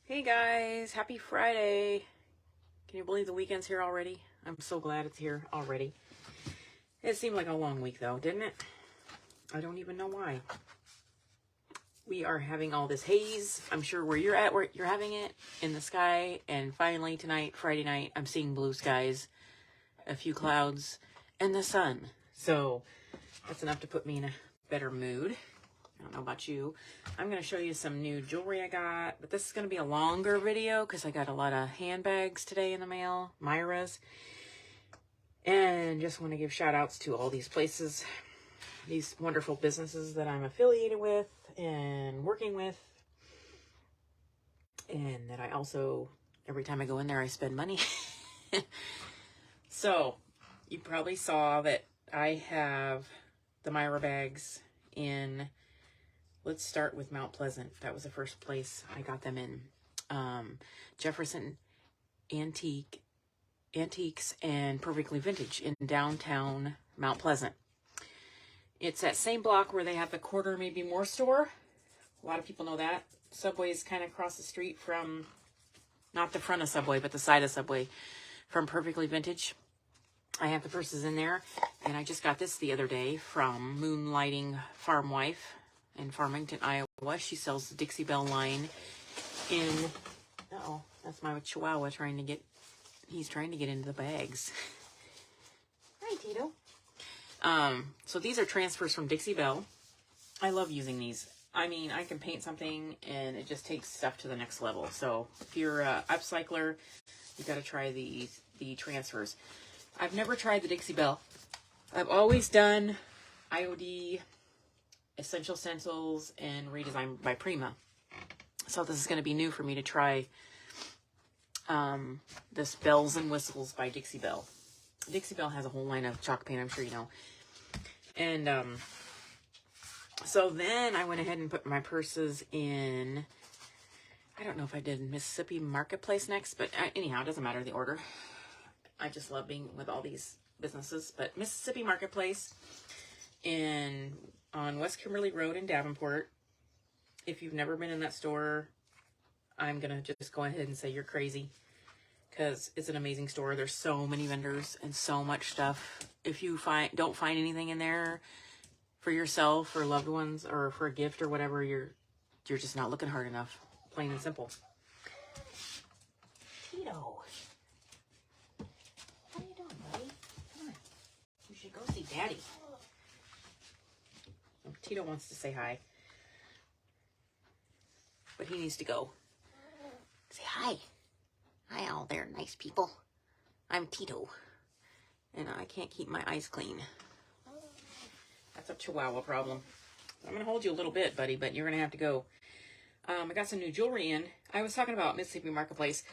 Hey guys, happy Friday. Can you believe the weekend's here already? I'm so glad it's here already. It seemed like a long week though, didn't it? I don't even know why. We are having all this haze. I'm sure where you're at, where you're having it in the sky. And finally tonight, Friday night, I'm seeing blue skies, a few clouds, and the sun. So that's enough to put me in a better mood. I don't know about you. I'm going to show you some new jewelry I got, but this is going to be a longer video because I got a lot of handbags today in the mail, Myra's. And just want to give shout outs to all these places, these wonderful businesses that I'm affiliated with and working with. And that I also, every time I go in there, I spend money. So you probably saw that I have the Myra bags in... Let's start with Mount Pleasant. That was the first place I got them in. Jefferson Antiques and Perfectly Vintage in downtown Mount Pleasant. It's that same block where they have the Quarter Maybe More store. A lot of people know that. Subway is kind of across the street from, not the front of Subway, but the side of Subway from Perfectly Vintage. I have the purses in there, and I just got this the other day from Moonlighting Farm Wife in Farmington, Iowa. She sells the Dixie Belle line in... Uh-oh, that's my Chihuahua trying to get... He's trying to get into the bags. Hi, Tito. So these are transfers from Dixie Belle. I love using these. I mean, I can paint something and it just takes stuff to the next level. So if you're an upcycler, you got to try the transfers. I've never tried the Dixie Belle. I've always done IOD, Essential Stencils, and Redesigned by Prima. So this is going to be new for me to try this Bells and Whistles by Dixie Belle. Dixie Belle has a whole line of chalk paint, I'm sure you know. And so then I went ahead and put my purses in... I don't know if I did Mississippi Marketplace next, but anyhow, it doesn't matter the order. I just love being with all these businesses. But Mississippi Marketplace on West Kimberly Road in Davenport. If you've never been in that store, I'm going to just go ahead and say you're crazy, because it's an amazing store. There's so many vendors and so much stuff. If you don't find anything in there for yourself or loved ones or for a gift or whatever, you're just not looking hard enough. Plain and simple. Tito. What are you doing, buddy? Come on. You should go see Daddy. Tito wants to say hi. But he needs to go. Say hi. Hi, all there, nice people. I'm Tito. And I can't keep my eyes clean. That's a Chihuahua problem. I'm going to hold you a little bit, buddy, but you're going to have to go. I got some new jewelry in. I was talking about Mississippi Marketplace.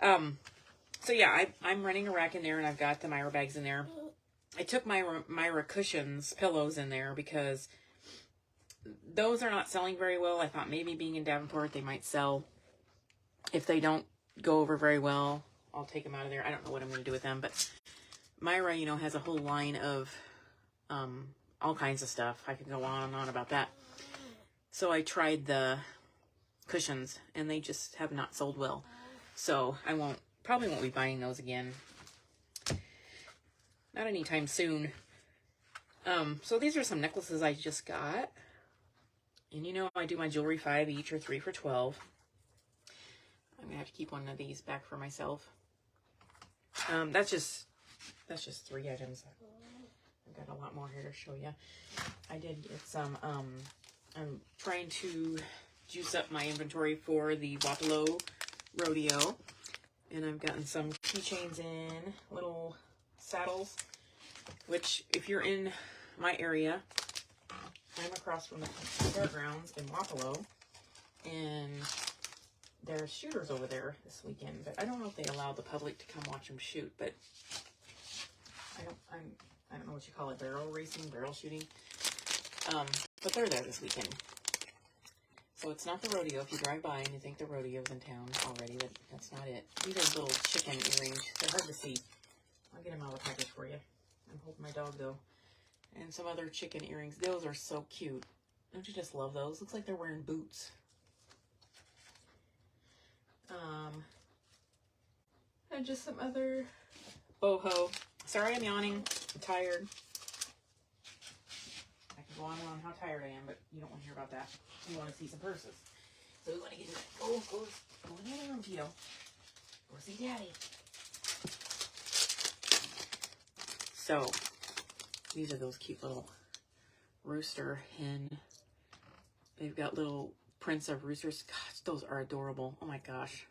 So yeah, I'm running a rack in there, and I've got the Myra bags in there. I took my Myra cushions, pillows in there, because those are not selling very well. I thought maybe being in Davenport, they might sell. If they don't go over very well, I'll take them out of there. I don't know what I'm going to do with them, but Myra, you know, has a whole line of all kinds of stuff. I could go on and on about that. So I tried the cushions, and they just have not sold well. So I probably won't be buying those again. Not anytime soon. So these are some necklaces I just got. And you know, I do my jewelry 5 each or 3 for 12. I'm gonna have to keep one of these back for myself. That's just 3 items. I've got a lot more here to show you. I did get some, I'm trying to juice up my inventory for the Wapello Rodeo. And I've gotten some keychains in, little saddles, which if you're in my area, I'm across from the fairgrounds in Wapello, and there's shooters over there this weekend, but I don't know if they allow the public to come watch them shoot, but I don't know what you call it, barrel shooting, but they're there this weekend. So it's not the rodeo. If you drive by and you think the rodeo's in town already, that's not it. These are little chicken earrings. They're hard to see. I'll get them out of the package for you. I'm holding my dog, though. And some other chicken earrings. Those are so cute. Don't you just love those? Looks like they're wearing boots. And just some other boho. Sorry I'm yawning. I'm tired. I can go on and on how tired I am, but you don't want to hear about that. You want to see some purses. So we want to get to that. Go in the other room, Tito. Go see Daddy. So, these are those cute little rooster hen. They've got little prints of roosters. Gosh, those are adorable. Oh my gosh.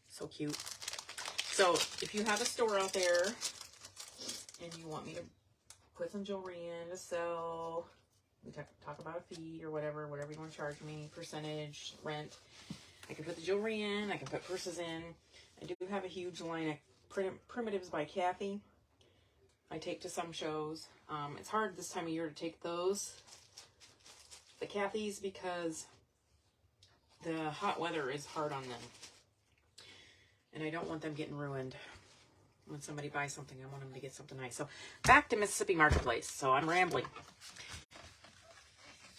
So cute. So, if you have a store out there and you want me to put some jewelry in to sell, we talk about a fee or whatever you want to charge me, percentage, rent. I can put the jewelry in. I can put purses in. I do have a huge line of primitives by Kathy. I take to some shows. It's hard this time of year to take those, the Kathy's, because the hot weather is hard on them. And I don't want them getting ruined. When somebody buys something, I want them to get something nice. So back to Mississippi Marketplace. So I'm rambling.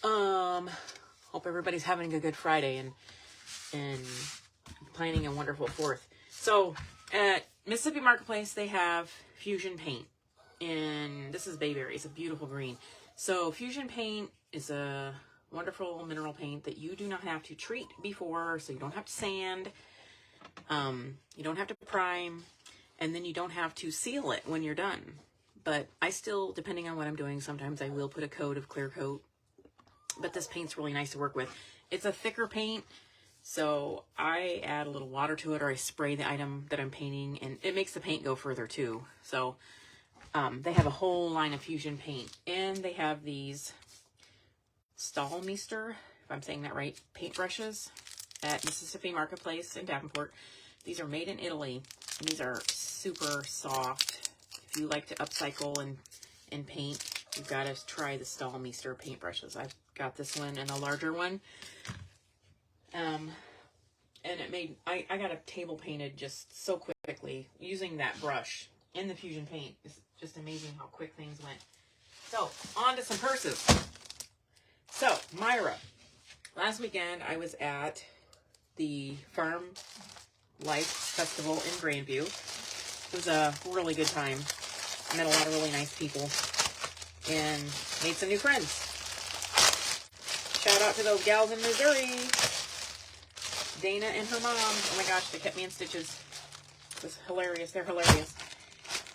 Hope everybody's having a good Friday and planning a wonderful 4th. So at Mississippi Marketplace, they have Fusion Paint. And this is Bayberry. It's a beautiful green. So Fusion Paint is a wonderful mineral paint that you do not have to treat before. So you don't have to sand. You don't have to prime. And then you don't have to seal it when you're done. But I still, depending on what I'm doing, sometimes I will put a coat of clear coat. But this paint's really nice to work with. It's a thicker paint. So I add a little water to it, or I spray the item that I'm painting. And it makes the paint go further too. So they have a whole line of Fusion Paint. And they have these Stahlmeister, if I'm saying that right, paintbrushes at Mississippi Marketplace in Davenport. These are made in Italy. And these are super soft. If you like to upcycle and paint, you've got to try the Stahlmeister paintbrushes. I've got this one and a larger one. And it made, I got a table painted just so quickly using that brush in the Fusion Paint. It's just amazing how quick things went. So, on to some purses. So, Myra. Last weekend, I was at the Farm Life Festival in Grandview. It was a really good time. I met a lot of really nice people and made some new friends. Shout out to those gals in Missouri. Dana and her mom. Oh my gosh, they kept me in stitches. It was hilarious. They're hilarious.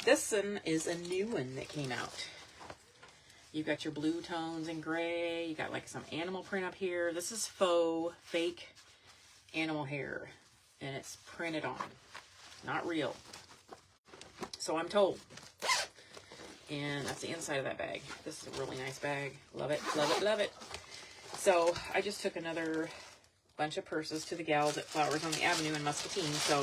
This one is a new one that came out. You've got your blue tones and gray. You got like some animal print up here. This is fake animal hair. And it's printed on. Not real. So I'm told. And that's the inside of that bag. This is a really nice bag. Love it, love it, love it. So I just took another bunch of purses to the gals at Flowers on the Avenue in Muscatine. So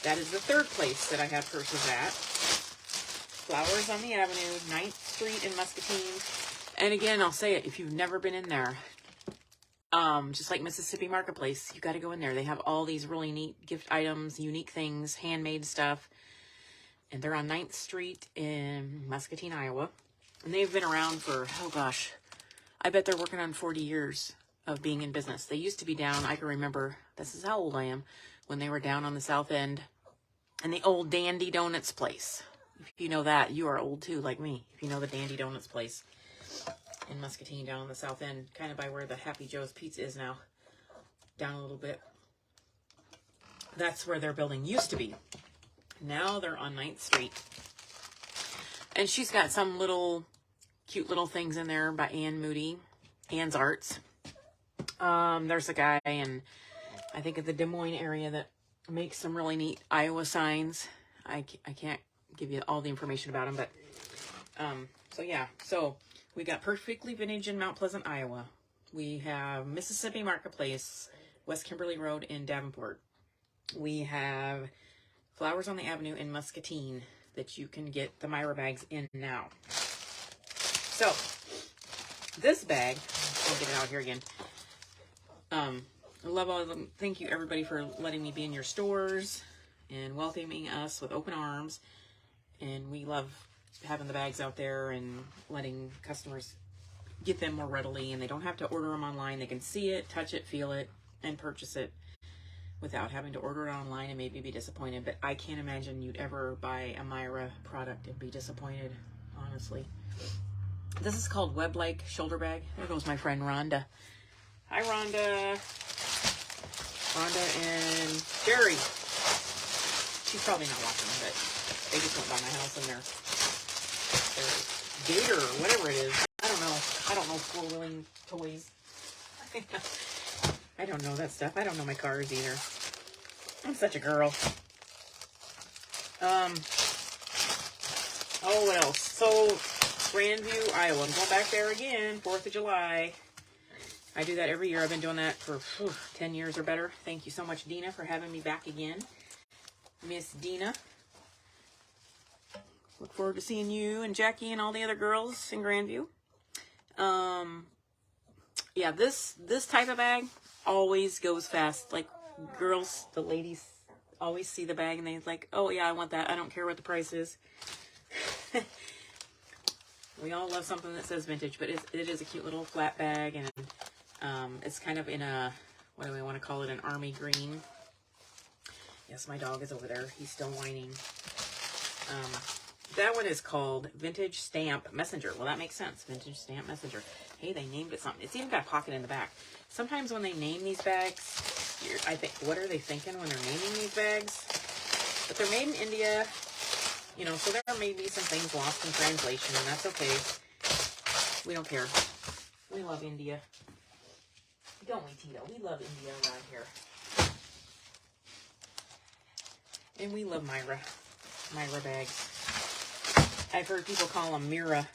that is the 3rd place that I have purses at. Flowers on the Avenue, 9th Street in Muscatine. And again, I'll say it, if you've never been in there, just like Mississippi Marketplace, you got to go in there. They have all these really neat gift items, unique things, handmade stuff. And they're on 9th Street in Muscatine, Iowa. And they've been around for, oh gosh, I bet they're working on 40 years of being in business. They used to be down, I can remember, this is how old I am, when they were down on the south end in the old Dandy Donuts place. If you know that, you are old too, like me. If you know the Dandy Donuts place in Muscatine down on the south end, kind of by where the Happy Joe's Pizza is now, down a little bit. That's where their building used to be. Now they're on 9th Street. And she's got some little cute little things in there by Ann Moody, Ann's Arts. There's a guy in, I think, in the Des Moines area that makes some really neat Iowa signs. I can't give you all the information about him, but so yeah. So we got Perfectly Vintage in Mount Pleasant, Iowa. We have Mississippi Marketplace, West Kimberly Road in Davenport. We have Flowers on the Avenue in Muscatine that you can get the Myra bags in now. So this bag, I'll get it out here again. I love all of them. Thank you everybody for letting me be in your stores and welcoming us with open arms. And we love having the bags out there and letting customers get them more readily. And they don't have to order them online. They can see it, touch it, feel it, and purchase it without having to order it online and maybe be disappointed. But I can't imagine you'd ever buy a Myra product and be disappointed, honestly. This is called Web-like shoulder bag. There goes my friend Rhonda. Hi, Rhonda. Rhonda and Jerry. She's probably not watching, but they just went by my house and they're gator or whatever it is. I don't know. I don't know four-wheeling toys. I don't know that stuff. I don't know my cars either. I'm such a girl. Oh, what else? So, Grandview, Iowa. I'm going back there again, 4th of July. I do that every year. I've been doing that for 10 years or better. Thank you so much, Dina, for having me back again. Miss Dina. Look forward to seeing you and Jackie and all the other girls in Grandview. Yeah, this type of bag always goes fast. Like, girls, the ladies always see the bag and they're like, oh yeah, I want that. I don't care what the price is. We all love something that says vintage, but it is a cute little flat bag, and it's kind of in a, what do we want to call it, an army green. Yes, my dog is over there. He's still whining. That one is called Vintage Stamp Messenger. Well, that makes sense. Vintage Stamp Messenger. Hey, they named it something. It's even got a pocket in the back. Sometimes when they name these bags, I think, what are they thinking when they're naming these bags? But they're made in India, you know, so there may be some things lost in translation, and that's okay. We don't care. We love India. Don't we, Tito? We love India around here. And we love Myra bags. I've heard people call them Myra.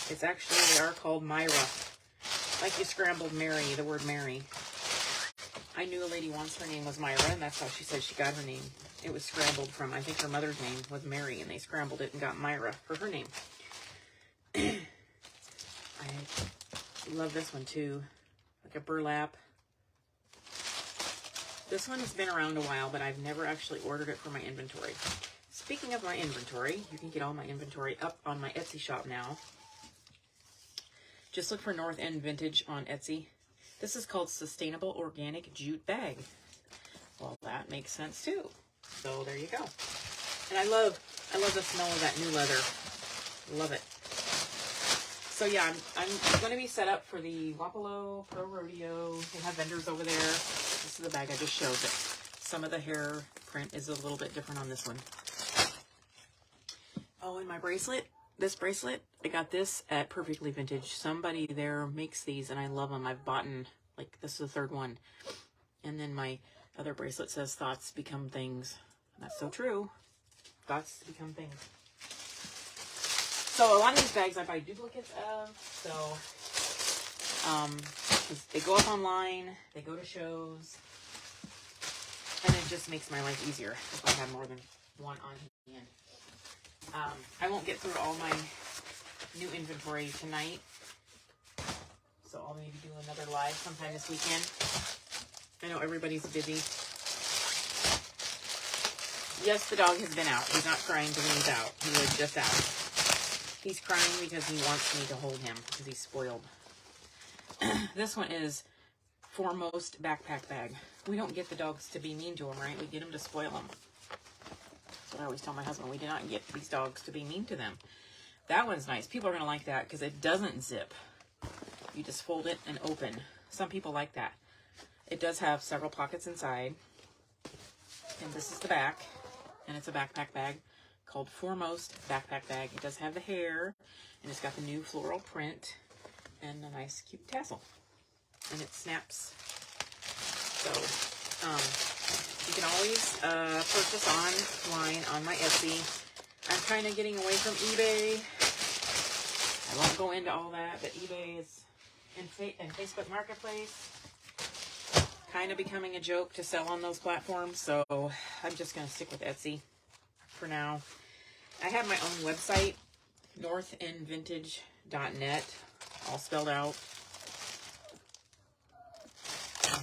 It's actually, they are called Myra. Like you scrambled Mary, the word Mary. I knew a lady once, her name was Myra, and that's how she said she got her name. It was scrambled from, I think her mother's name was Mary, and they scrambled it and got Myra for her name. I love this one too. Like a burlap. This one has been around a while, but I've never actually ordered it for my inventory. Speaking of my inventory, you can get all my inventory up on my Etsy shop now. Just look for North End Vintage on Etsy. This is called Sustainable Organic Jute Bag. Well, that makes sense too. So there you go. And I love the smell of that new leather. Love it. So yeah, I'm going to be set up for the Wapello Pro Rodeo. They have vendors over there. This is the bag I just showed, but some of the hair print is a little bit different on this one. Oh, and my bracelet, this bracelet, I got this at Perfectly Vintage. Somebody there makes these, and I love them. I've bought, like, this is the third one. And then my other bracelet says, thoughts become things. That's so true. Thoughts become things. So a lot of these bags I buy duplicates of. So they go up online, they go to shows, and it just makes my life easier if I have more than one on hand. I won't get through all my new inventory tonight, so I'll maybe do another live sometime this weekend. I know everybody's busy. Yes, the dog has been out. He's not crying because he's out. He was just out. He's crying because he wants me to hold him because he's spoiled. This one is Foremost Backpack Bag. We don't get the dogs to be mean to them, right? We get them to spoil them. That's what I always tell my husband. We do not get these dogs to be mean to them. That one's nice. People are going to like that because it doesn't zip. You just fold it and open. Some people like that. It does have several pockets inside. And this is the back. And it's a backpack bag called Foremost Backpack Bag. It does have the hair. And it's got the new floral print. And a nice cute tassel. And it snaps. So, you can always purchase online on my Etsy. I'm kind of getting away from eBay. I won't go into all that, but eBay is and Facebook Marketplace kind of becoming a joke to sell on those platforms. So I'm just going to stick with Etsy for now. I have my own website, northendvintage.net, all spelled out.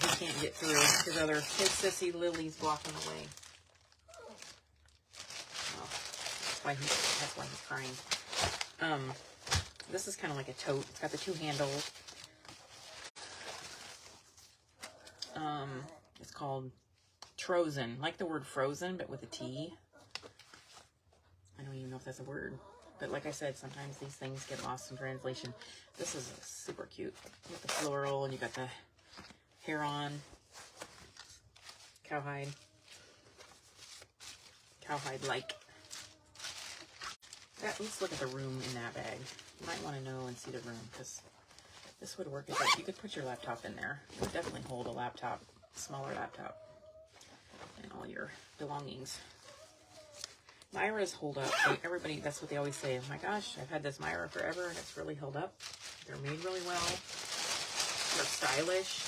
He can't get through. His sissy Lily's blocking the way. Oh, that's why he's crying. This is kind of like a tote. It's got the two handles. It's called Trozen, like the word frozen, but with a T. I don't even know if that's a word. But like I said, sometimes these things get lost in translation. This is super cute. With the floral, and you got the hair on. Cowhide. Cowhide-like. Let's look at the room in that bag. You might want to know and see the room, because this would work. You could put your laptop in there. It would definitely hold a laptop, smaller laptop, and all your belongings. Myra's hold up. Everybody, that's what they always say. Oh my gosh, I've had this Myra forever, and it's really held up. They're made really well. They're stylish.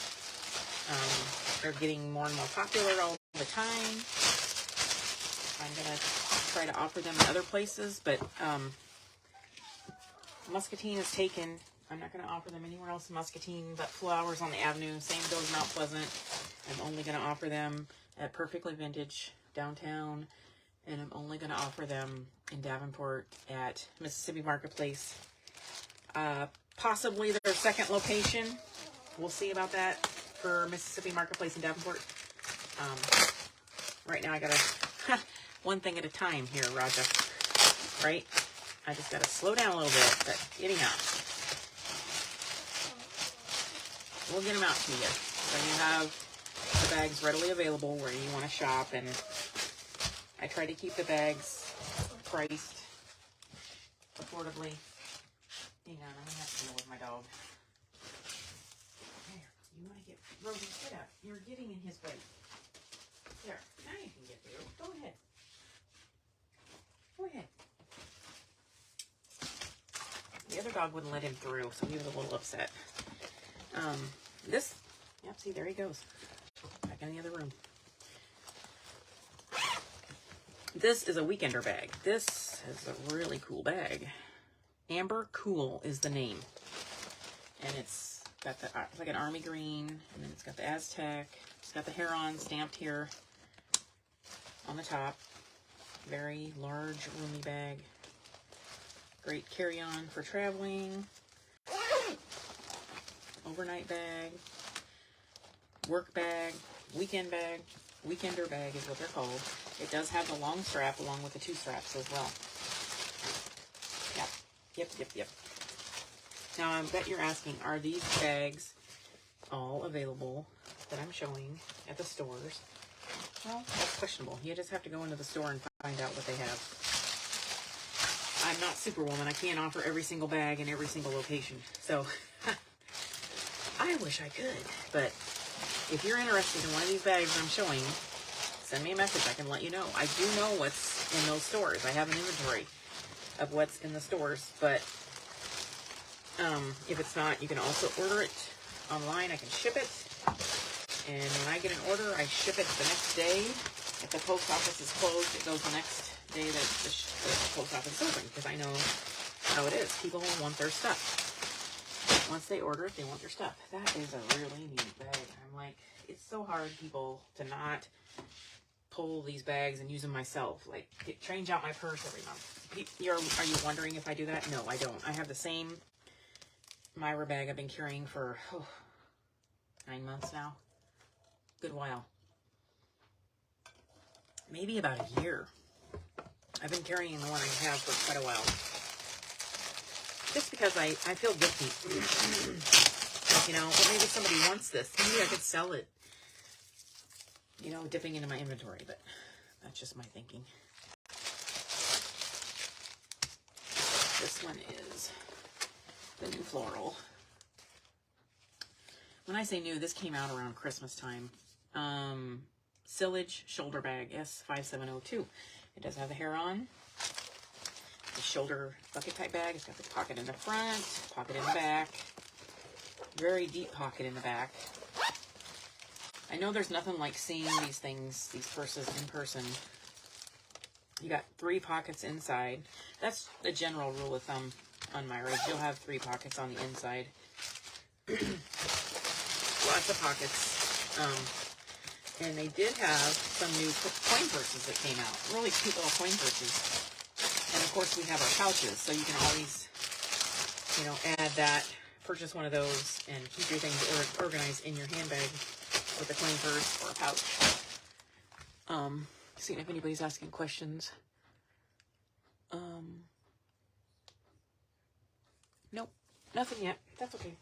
They're getting more and more popular all the time. I'm going to try to offer them in other places, but Muscatine is taken. I'm not going to offer them anywhere else in Muscatine but Flowers on the Avenue. Same goes Mount Pleasant. I'm only going to offer them at Perfectly Vintage downtown, and I'm only going to offer them in Davenport at Mississippi Marketplace. Possibly their second location. We'll see about that for Mississippi Marketplace in Davenport. Right now I got to one thing at a time here, Raja. Right? I just got to slow down a little bit, but anyhow. We'll get them out to you. So you have the bags readily available where you want to shop, and I try to keep the bags priced affordably. Hang on, I'm going to have to deal with my dog. There, you want to get, Rosie, get up. You're getting in his way. There, now you can get through. Go ahead. Go ahead. The other dog wouldn't let him through, so he was a little upset. Yep, see, there he goes. Back in the other room. This is a weekender bag. This is a really cool bag. Amber Cool is the name. And it's got the, it's like an army green, and then it's got the Aztec. It's got the Heron stamped here on the top. Very large, roomy bag. Great carry-on for traveling. Overnight bag. Work bag. Weekend bag. Weekender bag is what they're called. It does have the long strap along with the two straps as well. Yep. Now, I bet you're asking, are these bags all available that I'm showing at the stores? Well, that's questionable. You just have to go into the store and find out what they have. I'm not Superwoman. I can't offer every single bag in every single location. So, I wish I could. But if you're interested in one of these bags I'm showing, send me a message. I can let you know. I do know what's in those stores. I have an inventory of what's in the stores. But if it's not, you can also order it online. I can ship it. And when I get an order, I ship it the next day. If the post office is closed, it goes the next day that the post office is open, because I know how it is. People want their stuff. Once they order it, they want their stuff. That is a really neat bag. I'm like, it's so hard, people, to not pull these bags and use them myself. Like, change out my purse every month. Are you wondering if I do that? No, I don't. I have the same Myra bag I've been carrying for 9 months now. Good while. Maybe about a year. I've been carrying the one I have for quite a while. Just because I feel guilty. Like, you know, well, maybe somebody wants this. Maybe I could sell it. You know, dipping into my inventory, but that's just my thinking. This one is the new floral. When I say new, this came out around Christmas time. Sillage shoulder bag, S5702. It does have the hair on. The shoulder bucket type bag. It's got the pocket in the front, pocket in the back. Very deep pocket in the back. I know there's nothing like seeing these things, these purses in person. You got 3 pockets inside. That's the general rule of thumb on Myra. You'll have 3 pockets on the inside. Lots of pockets. And they did have some new coin purses that came out. Really cute little coin purses. And of course we have our pouches, so you can always, you know, add that, purchase one of those, and keep your things organized in your handbag with a coin purse or a pouch. Seeing if anybody's asking questions. Nope, nothing yet. That's okay.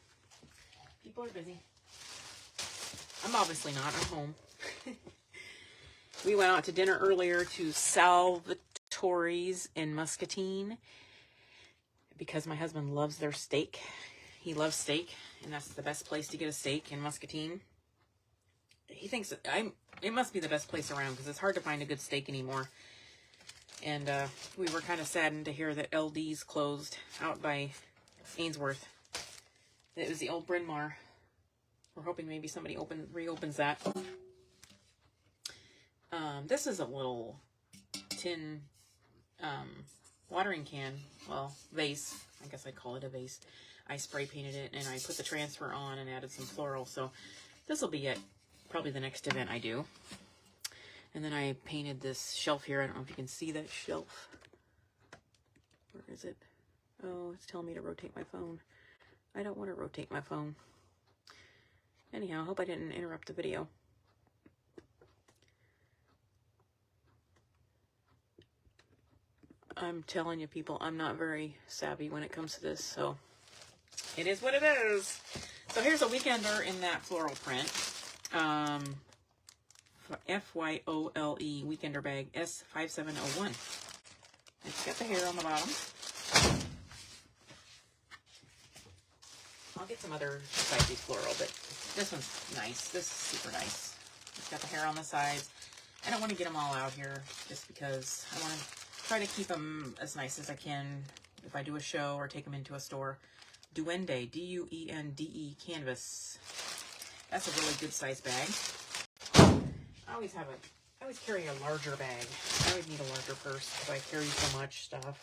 People are busy. I'm obviously not. I'm home. We went out to dinner earlier to Salvatore's in Muscatine because my husband loves their steak. He loves steak, and that's the best place to get a steak in Muscatine. He thinks it must be the best place around because it's hard to find a good steak anymore. And we were kind of saddened to hear that LD's closed out by Ainsworth. It was the old Bryn Mawr. We're hoping maybe somebody reopens that. This is a little tin watering can. Well, vase. I guess I'd call it a vase. I spray painted it and I put the transfer on and added some floral. So this will be at probably the next event I do. And then I painted this shelf here. I don't know if you can see that shelf. Where is it? Oh, it's telling me to rotate my phone. I don't want to rotate my phone. Anyhow, I hope I didn't interrupt the video. I'm telling you people, I'm not very savvy when it comes to this, so it is what it is. So here's a weekender in that floral print. FYOLE Weekender bag S5701. It's got the hair on the bottom. I'll get some other spicy floral, but this one's nice. This is super nice. It's got the hair on the sides. I don't want to get them all out here just because I want to try to keep them as nice as I can if I do a show or take them into a store. Duende, D-U-E-N-D-E canvas. That's a really good size bag. I always carry a larger bag. I always need a larger purse because I carry so much stuff.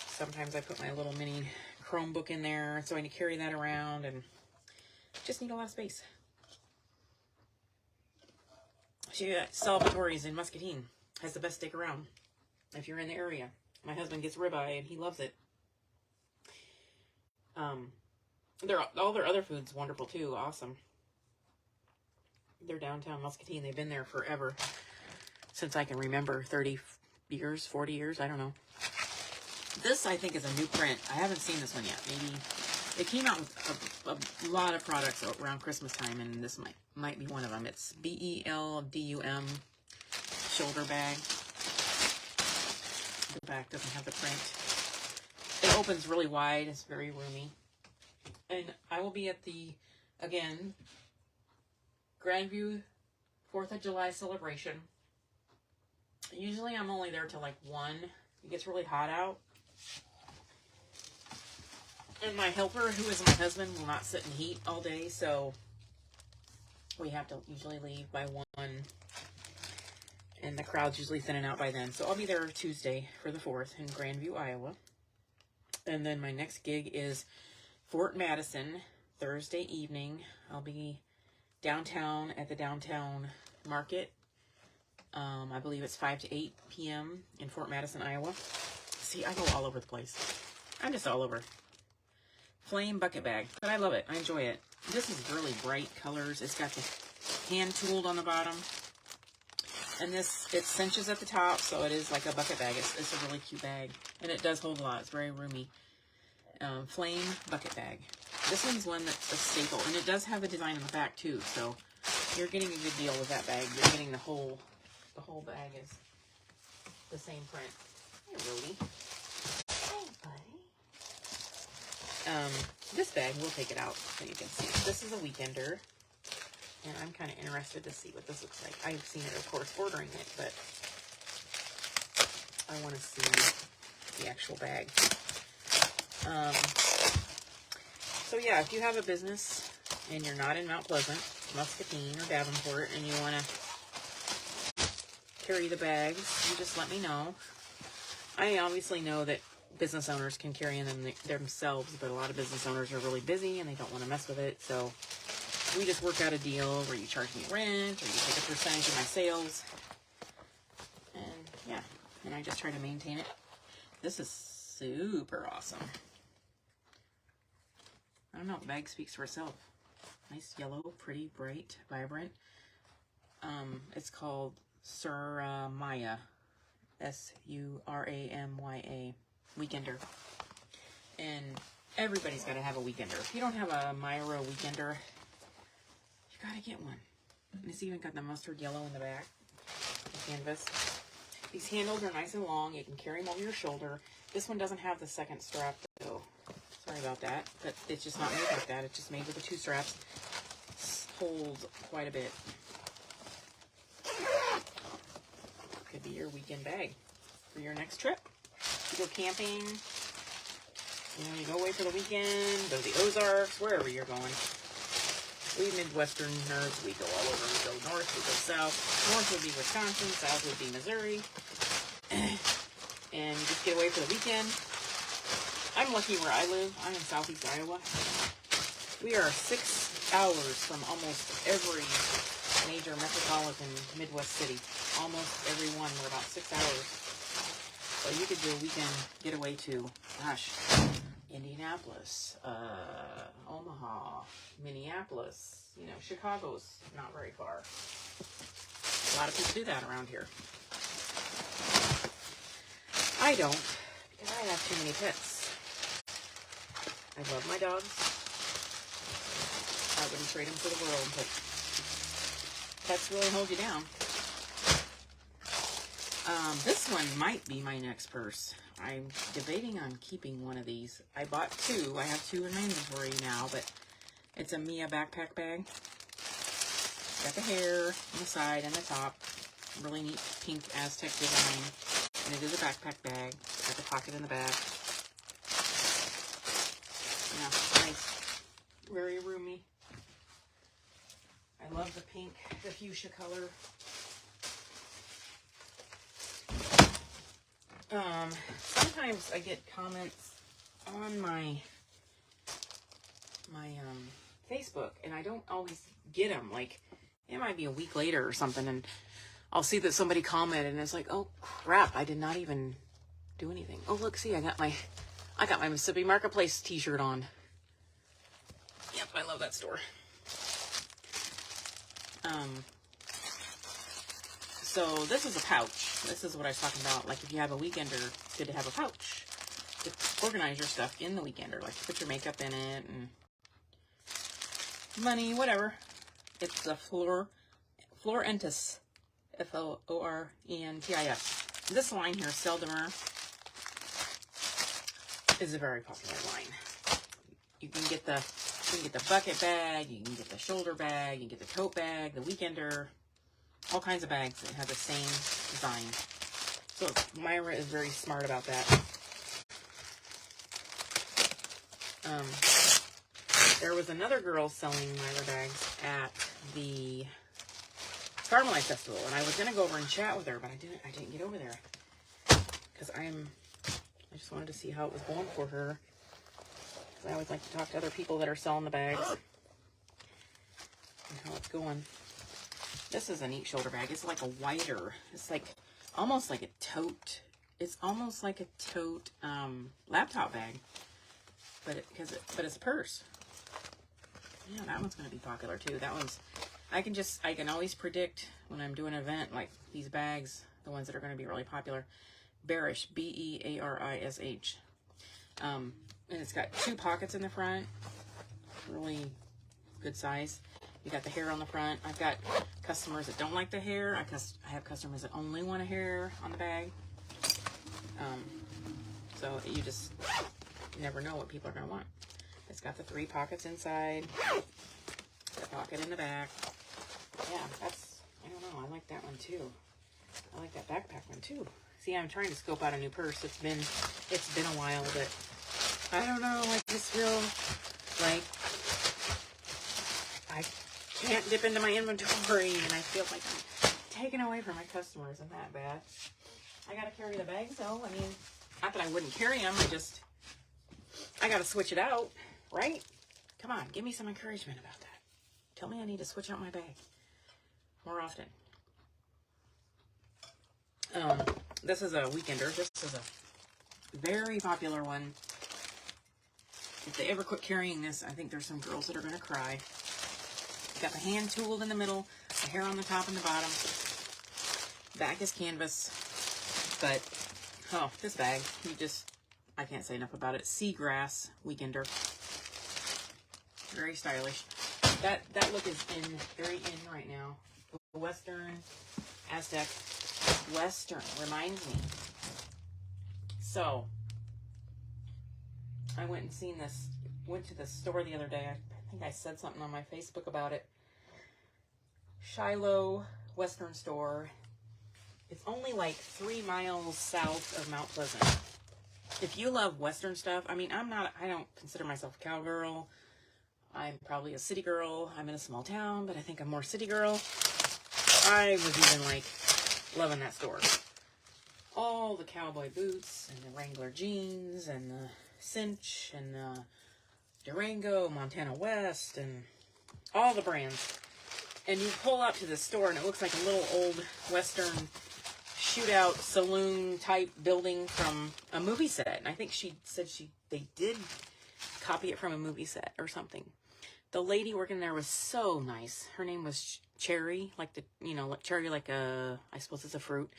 Sometimes I put my little mini Chromebook in there, so I need to carry that around and just need a lot of space. Salvatore's in Muscatine has the best steak around. If you're in the area, my husband gets ribeye and he loves it. All their other food's wonderful too. Awesome. They're downtown Muscatine. They've been there forever, since I can remember. 30 years, 40 years, I don't know. This, I think, is a new print. I haven't seen this one yet. Maybe it came out with a lot of products around Christmas time, and this might be one of them. It's BELDUM shoulder bag. The back doesn't have the print. It opens really wide. It's very roomy. And I will be at the, again, Grandview 4th of July celebration. Usually I'm only there till like 1. It gets really hot out. And my helper, who is my husband, will not sit in heat all day, so we have to usually leave by 1. And the crowd's usually thinning out by then. So I'll be there Tuesday for the 4th in Grandview, Iowa. And then my next gig is Fort Madison, Thursday evening. I'll be downtown at the downtown market. I believe it's 5 to 8 p.m. in Fort Madison, Iowa. See, I go all over the place. I'm just all over. Flame bucket bag, but I love it. I enjoy it. This is really bright colors. It's got the hand tooled on the bottom. And this, it cinches at the top, so it is like a bucket bag. It's a really cute bag. And it does hold a lot. It's very roomy. Flame bucket bag. This one's one that's a staple. And it does have a design on the back, too. So you're getting a good deal with that bag. You're getting the whole bag is the same print. Hey, Rhodey. Hey, buddy. This bag, we'll take it out so you can see it. This is a weekender. And I'm kind of interested to see what this looks like. I've seen it, of course, ordering it, but I want to see the actual bag. So yeah, if you have a business and you're not in Mount Pleasant, Muscatine, or Davenport, and you want to carry the bags, you just let me know. I obviously know that business owners can carry them themselves, but a lot of business owners are really busy and they don't want to mess with it, so we just work out a deal where you charge me rent, or you take a percentage of my sales. And yeah, and I just try to maintain it. This is super awesome. I don't know, the bag speaks for itself. Nice yellow, pretty, bright, vibrant. It's called Myra, Suramya, Weekender. And everybody's got to have a weekender. If you don't have a Myra weekender, you got to get one. And it's even got the mustard yellow in the back, the canvas. These handles are nice and long. You can carry them over your shoulder. This one doesn't have the second strap, though. Sorry about that, but it's just not made like that. It's just made with the 2 straps. Holds quite a bit. Could be your weekend bag for your next trip. You go camping, you go away for the weekend, go to the Ozarks, wherever you're going. We Midwestern nerds, we go all over. We go north, we go south. North would be Wisconsin, south would be Missouri. And you just get away for the weekend. I'm lucky where I live. I'm in southeast Iowa. We are 6 hours from almost every major metropolitan Midwest city. Almost every one. We're about 6 hours. So you could do a weekend getaway to, gosh, Indianapolis, Omaha, Minneapolis, Chicago's not very far. A lot of people do that around here. I don't, because I have too many pets. I love my dogs. I wouldn't trade them for the world, but pets really hold you down. This one might be my next purse. I'm debating on keeping one of these. I bought 2. I have 2 in my inventory now, but it's a Mia backpack bag. Got the hair on the side and the top. Really neat pink Aztec design. And it is a backpack bag. Got the pocket in the back. Yeah, nice. Very roomy. I love the pink, the fuchsia color. Sometimes I get comments on my Facebook, and I don't always get them. Like, it might be a week later or something, and I'll see that somebody commented, and it's like, oh crap, I did not even do anything. Oh look, see, I got my Mississippi Marketplace t-shirt on. Yep, I love that store. So this is a pouch. This is what I was talking about. Like, if you have a weekender, it's good to have a pouch to organize your stuff in the weekender. Like, put your makeup in it and money, whatever. It's a Florentis, Florentis. This line here, Seldomer, is a very popular line. You can get the bucket bag, you can get the shoulder bag, you can get the tote bag, the weekender. All kinds of bags that have the same design. So Myra is very smart about that. There was another girl selling Myra bags at the Farm Life Festival, and I was gonna go over and chat with her, but I didn't get over there because I just wanted to see how it was going for her. Because I always like to talk to other people that are selling the bags and how it's going. This is a neat shoulder bag. It's like a wider. It's like almost like a tote. It's almost like a tote laptop bag, but it's a purse. Yeah, that one's gonna be popular too. That one's I can always predict when I'm doing an event like these bags, the ones that are gonna be really popular. Bearish, Bearish. And it's got 2 pockets in the front. Really good size. You got the hair on the front. I've got customers that don't like the hair. I have customers that only want a hair on the bag. So you just never know what people are going to want. It's got the 3 pockets inside. The pocket in the back. Yeah, I don't know. I like that one too. I like that backpack one too. See, I'm trying to scope out a new purse. It's been a while, but I don't know. I just feel like I can't dip into my inventory, and I feel like I'm taken away from my customers. Isn't that bad? I gotta carry the bags though. I mean, not that I wouldn't carry them. I gotta switch it out, right? Come on, give me some encouragement about that. Tell me I need to switch out my bag more often. This is a weekender. This is a very popular one. If they ever quit carrying this, I think there's some girls that are gonna cry. got the hand tooled in the middle, the hair on the top and the bottom. Back is canvas. But, oh, this bag, I can't say enough about it. Seagrass Weekender. Very stylish. That look is very in right now. Western, Aztec, Western reminds me. So, I went to the store the other day. I think I said something on my Facebook about it. Shiloh Western store. It's only like 3 miles south of Mount Pleasant. If you love Western stuff, I mean, I don't consider myself a cowgirl. I'm probably a city girl. I'm in a small town, but I think I'm more city girl. I was even like loving that store. All the cowboy boots and the Wrangler jeans and the cinch and the Durango, Montana West, and all the brands. And you pull up to the store and it looks like a little old Western shootout saloon type building from a movie set. And I think she said they did copy it from a movie set or something. The lady working there was so nice. Her name was Cherry, like cherry, like I suppose it's a fruit.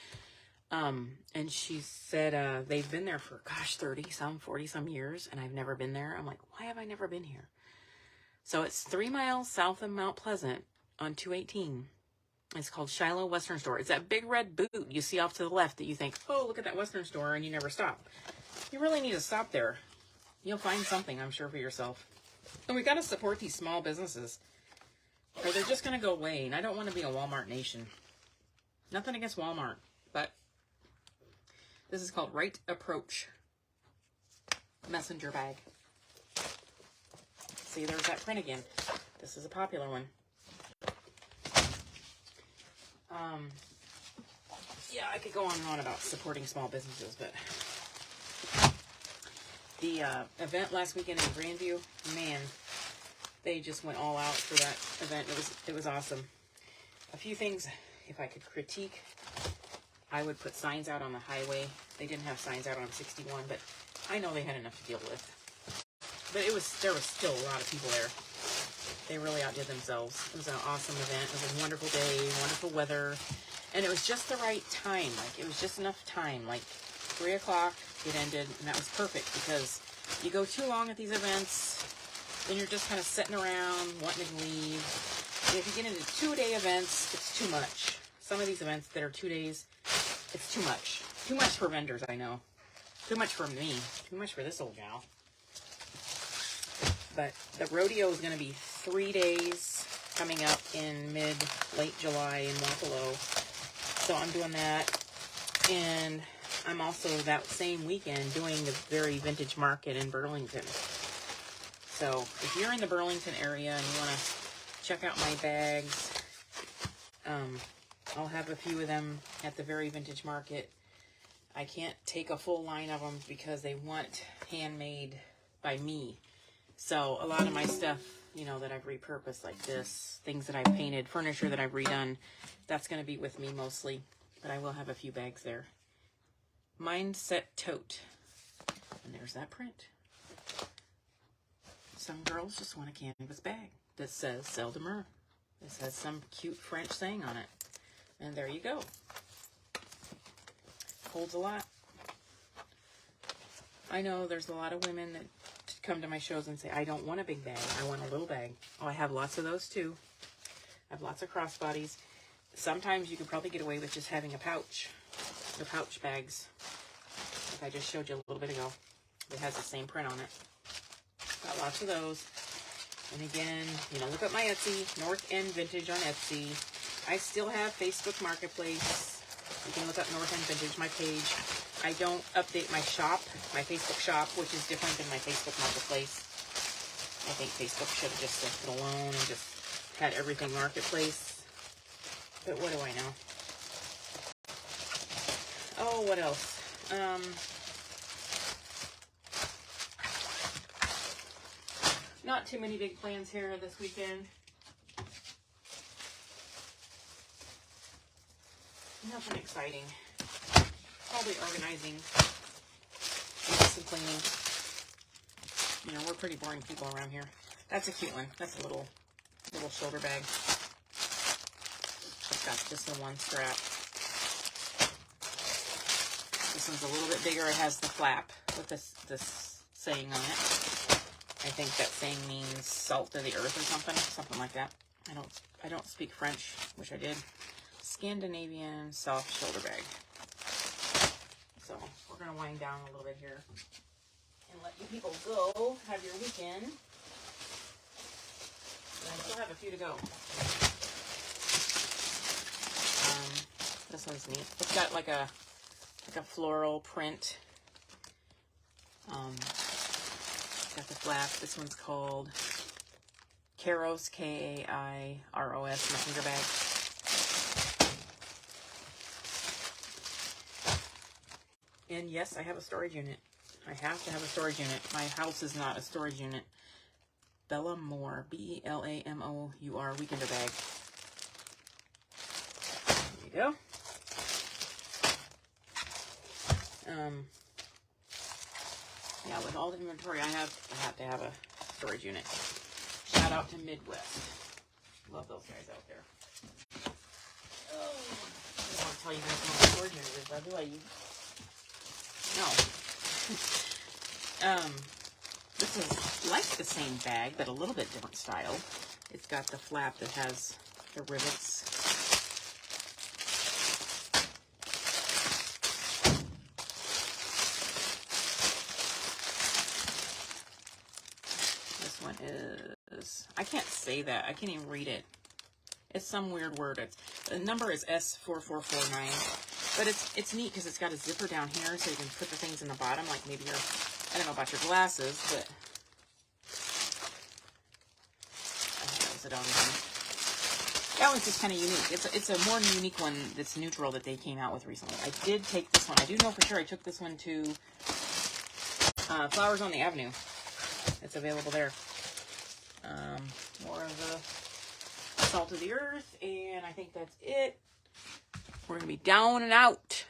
And she said, they've been there for, 40 some years, and I've never been there. I'm like, why have I never been here? So it's 3 miles south of Mount Pleasant on 218. It's called Shiloh Western Store. It's that big red boot you see off to the left that you think, oh, look at that Western store, and you never stop. You really need to stop there. You'll find something, I'm sure, for yourself. And we got to support these small businesses, or they're just going to go away. And I don't want to be a Walmart nation. Nothing against Walmart, but this is called Right Approach messenger bag. See, there's that print again. This is a popular one. Yeah, I could go on and on about supporting small businesses, but the event last weekend in Grandview, man, they just went all out for that event. It was awesome. A few things, if I could critique, I would put signs out on the highway. They didn't have signs out on 61, but I know they had enough to deal with. But there was still a lot of people there. They really outdid themselves. It was an awesome event. It was a wonderful day, wonderful weather, and it was just the right time. Like, it was just enough time. Like 3 o'clock, it ended, and that was perfect, because you go too long at these events, then you're just kind of sitting around wanting to leave. And if you get into 2-day events, it's too much. Some of these events that are 2 days, it's too much. Too much for vendors, I know. Too much for me. Too much for this old gal. But the rodeo is going to be 3 days coming up in late July in Wapello. So I'm doing that. And I'm also that same weekend doing the very vintage market in Burlington. So if you're in the Burlington area and you want to check out my bags, I'll have a few of them at the very vintage market. I can't take a full line of them because they want handmade by me. So a lot of my stuff, that I've repurposed, like this, things that I've painted, furniture that I've redone, that's going to be with me mostly. But I will have a few bags there. Mindset Tote. And there's that print. Some girls just want a canvas bag that says Sel de Mer. This has some cute French saying on it. And there you go. Holds a lot. I know there's a lot of women that come to my shows and say, I don't want a big bag. I want a little bag. Oh, I have lots of those too. I have lots of crossbodies. Sometimes you could probably get away with just having a pouch. The pouch bags, like I just showed you a little bit ago. It has the same print on it. Got lots of those. And again, look at my Etsy, North End Vintage on Etsy. I still have Facebook Marketplace. You can look up North End Vintage, my page. I don't update my shop, my Facebook shop, which is different than my Facebook Marketplace. I think Facebook should have just left it alone and just had everything Marketplace. But what do I know? Oh, what else? Not too many big plans here this weekend. Nothing exciting. Probably organizing. Maybe some cleaning. We're pretty boring people around here. That's a cute one. That's a little little shoulder bag. I've got just the one strap. This one's a little bit bigger. It has the flap with this saying on it. I think that saying means salt of the earth or something like that. I don't speak French, wish I did. Scandinavian soft shoulder bag. So we're gonna wind down a little bit here and let you people go have your weekend. And I still have a few to go. This one's neat. It's got like a floral print. Got the flap. This one's called Kairos, K-A-I-R-O-S, messenger bag. And yes, I have a storage unit. I have to have a storage unit. My house is not a storage unit. Bella Moore, B-E-L-A-M-O-U-R, weekender bag. There you go. Yeah, with all the inventory I have to have a storage unit. Shout out to Midwest. Love those guys out there. Oh, I don't want to tell you guys what my storage unit is, do I? No. This is like the same bag, but a little bit different style. It's got the flap that has the rivets. Is, I can't say that. I can't even read it. It's some weird word. The number is S4449. But it's neat because it's got a zipper down here so you can put the things in the bottom, like maybe your, I don't know about your glasses, but that one's just kind of unique. It's a more unique one that's neutral that they came out with recently. I did take this one. I do know for sure I took this one to Flowers on the Avenue. It's available there. More of the salt of the earth, and I think that's it. We're going to be down and out.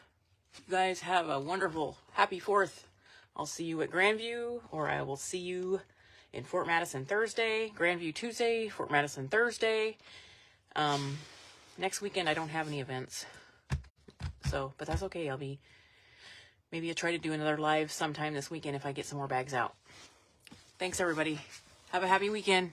You guys have a wonderful, happy 4th. I'll see you at Grandview, or I will see you in Fort Madison Thursday. Grandview Tuesday, Fort Madison Thursday. Next weekend I don't have any events. So, but that's okay. Maybe I'll try to do another live sometime this weekend if I get some more bags out. Thanks, everybody. Have a happy weekend.